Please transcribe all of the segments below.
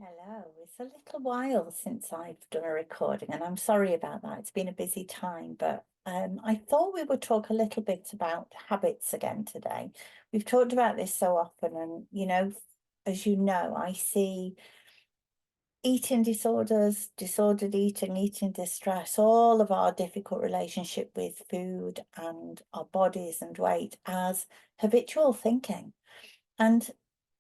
Hello, it's a little while since I've done a recording, and I'm sorry about that. It's been a busy time, but I thought we would talk a little bit about habits again today. We've talked about this so often, and as you know, I see eating disorders, disordered eating, eating distress, all of our difficult relationship with food and our bodies and weight as habitual thinking. And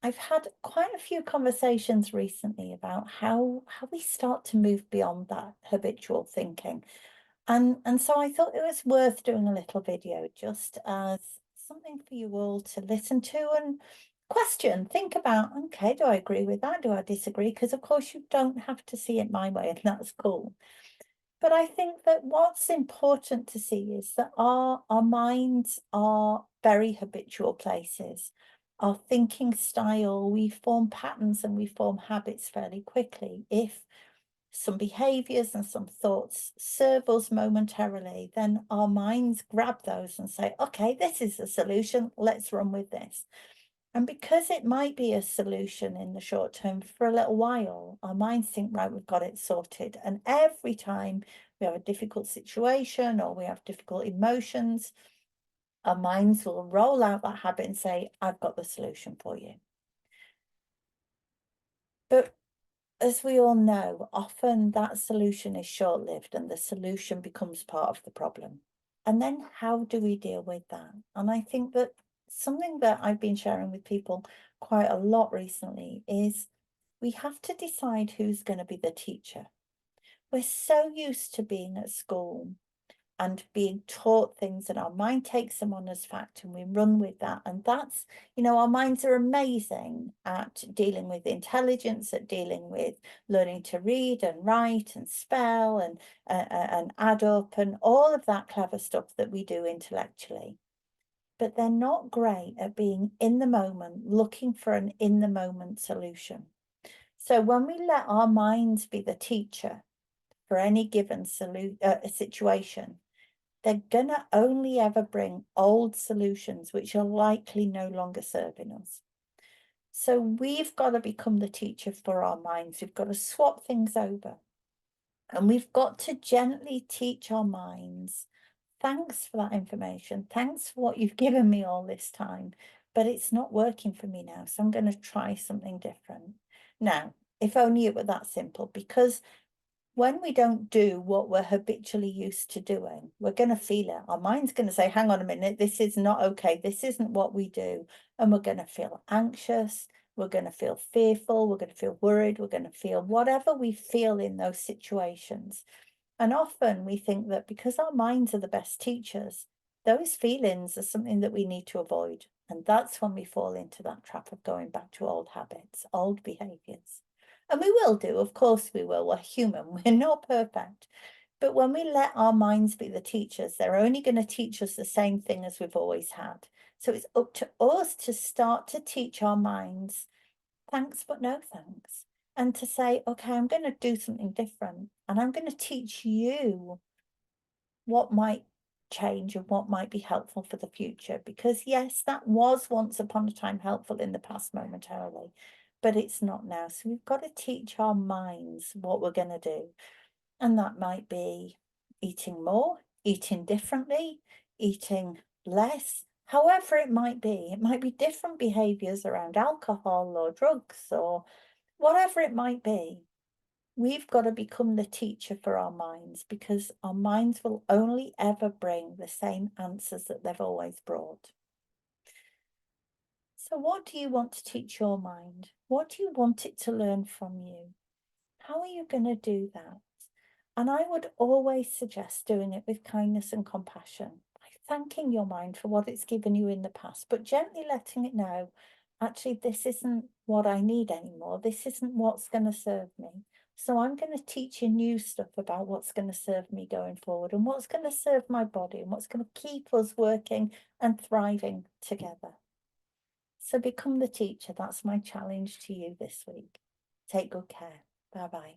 I've had quite a few conversations recently about how we start to move beyond that habitual thinking. And so I thought it was worth doing a little video just as something for you all to listen to and question, think about, okay, do I agree with that? Do I disagree? Because of course you don't have to see it my way, and that's cool. But I think that what's important to see is that our minds are very habitual places. Our thinking style, we form patterns and we form habits fairly quickly. If some behaviors and some thoughts serve us momentarily, then our minds grab those and say, okay, this is the solution, let's run with this. And because it might be a solution in the short term for a little while, our minds think, right, we've got it sorted. And every time we have a difficult situation or we have difficult emotions, our minds will roll out that habit and say, I've got the solution for you. But as we all know, often that solution is short-lived and the solution becomes part of the problem. And then how do we deal with that? And I think that something that I've been sharing with people quite a lot recently is we have to decide who's going to be the teacher. We're so used to being at school and being taught things, and our mind takes them on as fact and we run with that. And that's, our minds are amazing at dealing with intelligence, at dealing with learning to read and write and spell and add up and all of that clever stuff that we do intellectually. But they're not great at being in the moment, looking for an in the moment solution. So when we let our minds be the teacher for any given situation, they're gonna only ever bring old solutions, which are likely no longer serving us. So we've got to become the teacher for our minds. We've got to swap things over. And we've got to gently teach our minds, thanks for that information. Thanks for what you've given me all this time, but it's not working for me now. So I'm going to try something different. Now, if only it were that simple, because when we don't do what we're habitually used to doing, we're going to feel it. Our mind's going to say, hang on a minute, this is not okay. This isn't what we do. And we're going to feel anxious. We're going to feel fearful. We're going to feel worried. We're going to feel whatever we feel in those situations. And often we think that because our minds are the best teachers, those feelings are something that we need to avoid. And that's when we fall into that trap of going back to old habits, old behaviors. And we will do, of course we will. We're human, we're not perfect. But when we let our minds be the teachers, they're only going to teach us the same thing as we've always had. So it's up to us to start to teach our minds, thanks, but no thanks. And to say, okay, I'm going to do something different. And I'm going to teach you what might change and what might be helpful for the future. Because yes, that was once upon a time helpful in the past momentarily, but it's not now. So we've got to teach our minds what we're going to do. And that might be eating more, eating differently, eating less, however it might be. It might be different behaviors around alcohol or drugs or whatever it might be. We've got to become the teacher for our minds, because our minds will only ever bring the same answers that they've always brought. So what do you want to teach your mind? What do you want it to learn from you? How are you going to do that? And I would always suggest doing it with kindness and compassion, by thanking your mind for what it's given you in the past, but gently letting it know, actually, this isn't what I need anymore. This isn't what's going to serve me. So I'm going to teach you new stuff about what's going to serve me going forward and what's going to serve my body and what's going to keep us working and thriving together. So become the teacher. That's my challenge to you this week. Take good care. Bye-bye.